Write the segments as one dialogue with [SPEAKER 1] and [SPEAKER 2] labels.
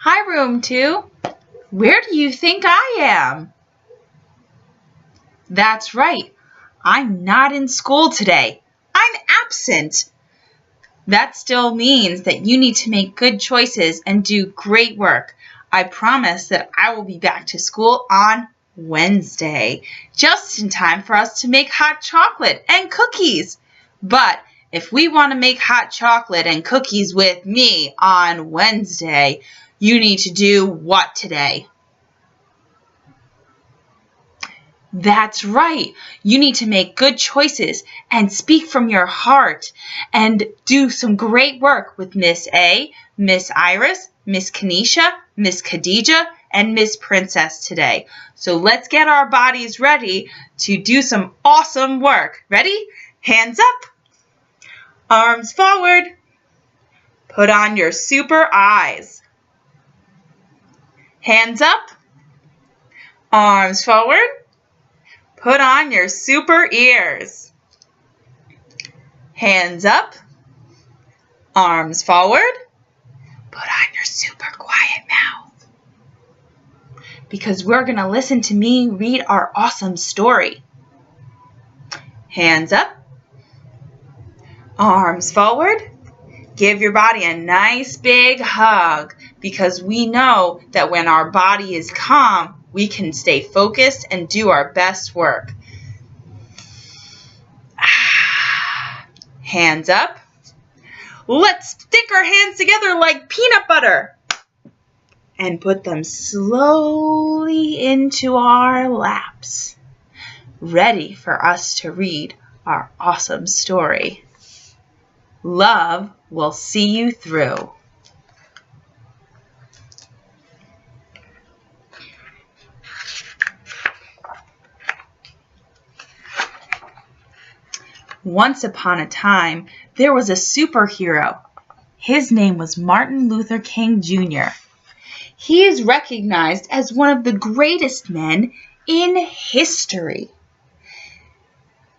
[SPEAKER 1] Hi, room 2. Where do you think I am? That's right. I'm not in school today. I'm absent. That still means that you need to make good choices and do great work. I promise that I will be back to school on Wednesday, just in time for us to make hot chocolate and cookies. But if we want to make hot chocolate and cookies with me on Wednesday, you need to do what today? That's right. You need to make good choices and speak from your heart and do some great work with Miss A, Miss Iris, Miss Kanisha, Miss Khadija, and Miss Princess today. So let's get our bodies ready to do some awesome work. Ready? Hands up. Arms forward. Put on your super eyes. Hands up. Arms forward. Put on your super ears. Hands up. Arms forward. Put on your super quiet mouth. Because we're going to listen to me read our awesome story. Hands up. Arms forward. Give your body a nice big hug, because we know that when our body is calm, we can stay focused and do our best work. Hands up. Let's stick our hands together like peanut butter and put them slowly into our laps, ready for us to read our awesome story. Love will see you through. Once upon a time, there was a superhero. His name was Martin Luther King Jr. He is recognized as one of the greatest men in history.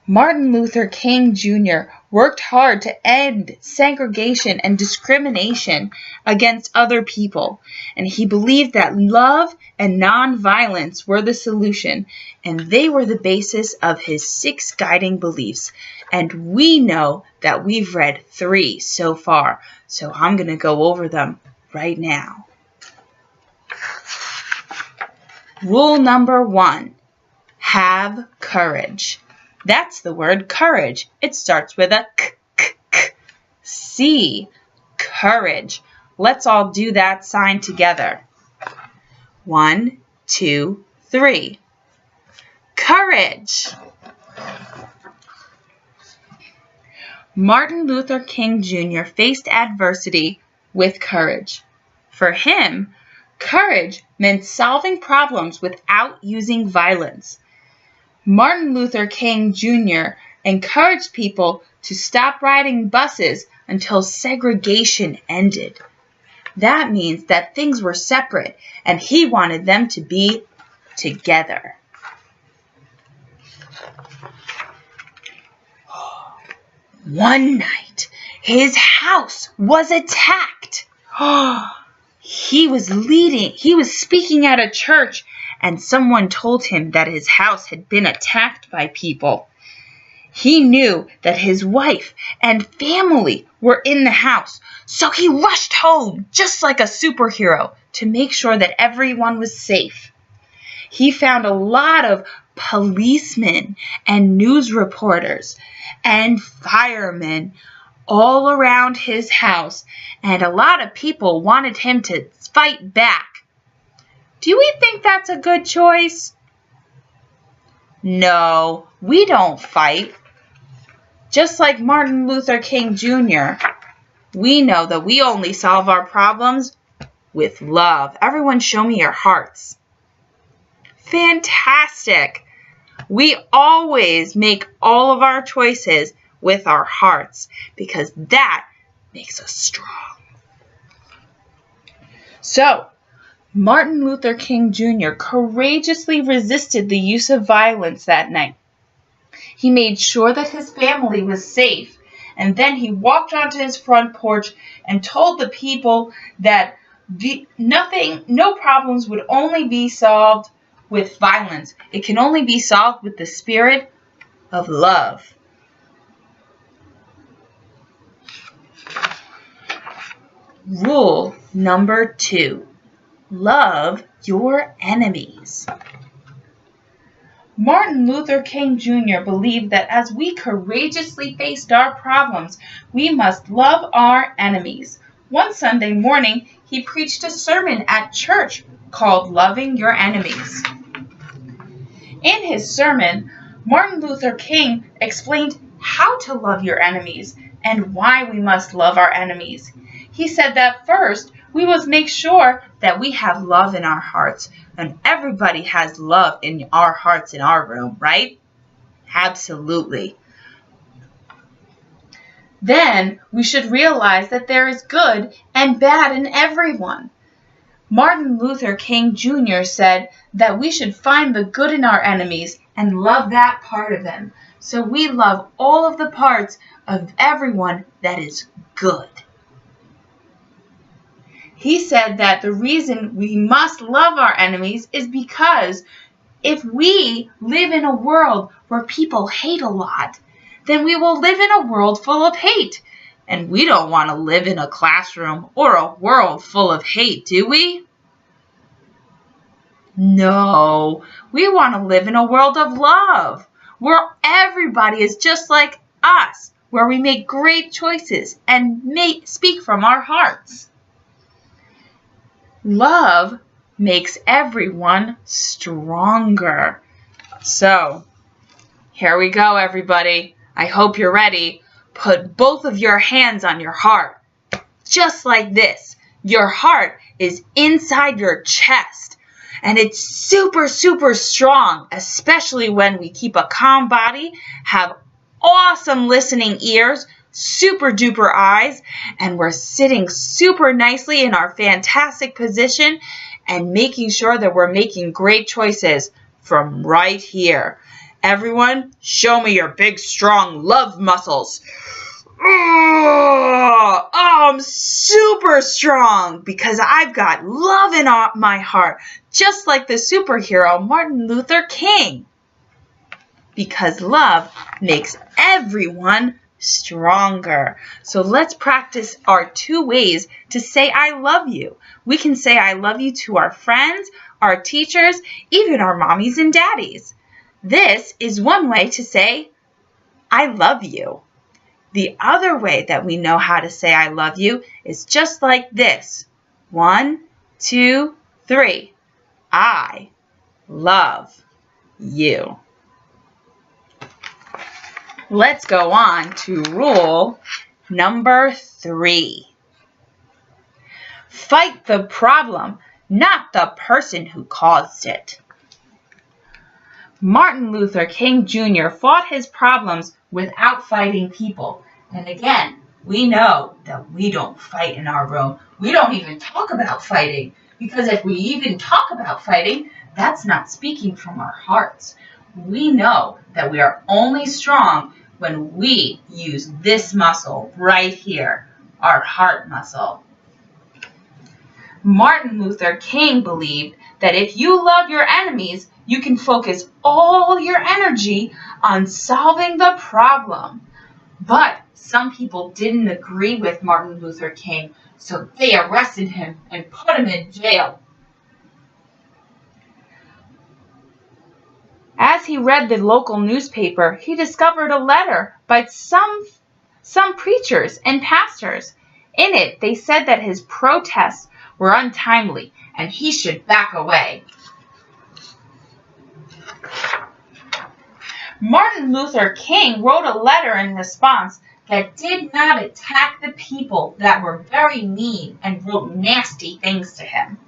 [SPEAKER 1] Martin Luther King Jr. worked hard to end segregation and discrimination against other people, and he believed that love and nonviolence were the solution, and they were the basis of his 6 guiding beliefs. And we know that we've read 3 so far, so I'm going to go over them right now. Rule number 1, have courage. That's the word courage. It starts with a k. C, courage. Let's all do that sign together. 1, 2, 3. Courage. Martin Luther King Jr. faced adversity with courage. For him, courage meant solving problems without using violence. Martin Luther King Jr. encouraged people to stop riding buses until segregation ended. That means that things were separate, and he wanted them to be together. One night, his house was attacked. He was speaking at a church, and someone told him that his house had been attacked by people. He knew that his wife and family were in the house, so he rushed home just like a superhero to make sure that everyone was safe. He found a lot of policemen and news reporters and firemen all around his house, and a lot of people wanted him to fight back. Do we think that's a good choice? No, we don't fight. Just like Martin Luther King Jr., we know that we only solve our problems with love. Everyone show me your hearts. Fantastic. We always make all of our choices with our hearts, because that makes us strong. So, Martin Luther King Jr. courageously resisted the use of violence that night. He made sure that his family was safe, and then he walked onto his front porch and told the people that No problems would only be solved with violence. It can only be solved with the spirit of love. Rule number 2. Love your enemies. Martin Luther King Jr. believed that as we courageously faced our problems, we must love our enemies. One Sunday morning, he preached a sermon at church called Loving Your Enemies. In his sermon, Martin Luther King explained how to love your enemies and why we must love our enemies. He said that first, we must make sure that we have love in our hearts. And everybody has love in our hearts in our room, right? Absolutely. Then we should realize that there is good and bad in everyone. Martin Luther King Jr. said that we should find the good in our enemies and love that part of them. So we love all of the parts of everyone that is good. He said that the reason we must love our enemies is because if we live in a world where people hate a lot, then we will live in a world full of hate. And we don't want to live in a classroom or a world full of hate, do we? No, we want to live in a world of love, where everybody is just like us, where we make great choices and speak from our hearts. Love makes everyone stronger. So, here we go, everybody. I hope you're ready. Put both of your hands on your heart, just like this. Your heart is inside your chest, and it's super, super strong, especially when we keep a calm body, have awesome listening ears, super duper eyes, and we're sitting super nicely in our fantastic position and making sure that we're making great choices from right here. Everyone, show me your big, strong love muscles. Oh, I'm super strong because I've got love in my heart, just like the superhero Martin Luther King. Because love makes everyone stronger. So let's practice our 2 ways to say I love you. We can say I love you to our friends, our teachers, even our mommies and daddies. This is one way to say I love you. The other way that we know how to say I love you is just like this. 1, 2, 3. I love you. Let's go on to rule number 3. Fight the problem, not the person who caused it. Martin Luther King Jr. fought his problems without fighting people. And again, we know that we don't fight in our room. We don't even talk about fighting, because if we even talk about fighting, that's not speaking from our hearts. We know that we are only strong when we use this muscle right here, our heart muscle. Martin Luther King believed that if you love your enemies, you can focus all your energy on solving the problem. But some people didn't agree with Martin Luther King, so they arrested him and put him in jail. As he read the local newspaper, he discovered a letter by some preachers and pastors. In it, they said that his protests were untimely and he should back away. Martin Luther King wrote a letter in response that did not attack the people that were very mean and wrote nasty things to him.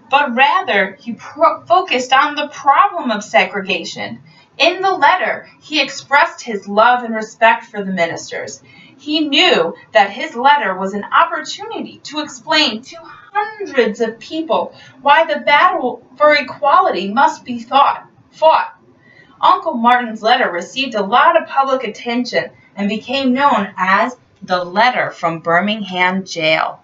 [SPEAKER 1] But rather, he focused on the problem of segregation. In the letter, he expressed his love and respect for the ministers. He knew that his letter was an opportunity to explain to hundreds of people why the battle for equality must be fought. Uncle Martin's letter received a lot of public attention and became known as the letter from Birmingham jail.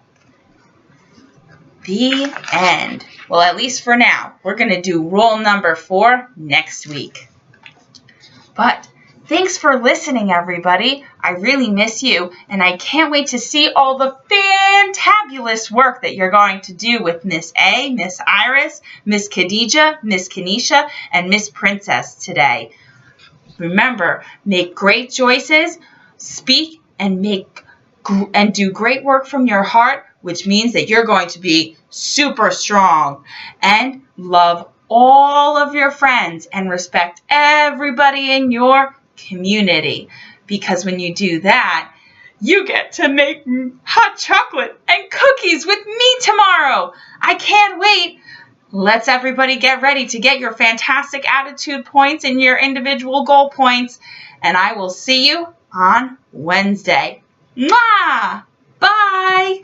[SPEAKER 1] The end. Well, at least for now. We're going to do rule number 4 next week. But thanks for listening, everybody. I really miss you, and I can't wait to see all the fantabulous work that you're going to do with Miss A, Miss Iris, Miss Khadija, Miss Kenesha, and Miss Princess today. Remember, make great choices, speak, and do great work from your heart, which means that you're going to be super strong, and love all of your friends and respect everybody in your community. Because when you do that, you get to make hot chocolate and cookies with me tomorrow. I can't wait. Let's everybody get ready to get your fantastic attitude points and your individual goal points. And I will see you on Wednesday. Mwah! Bye!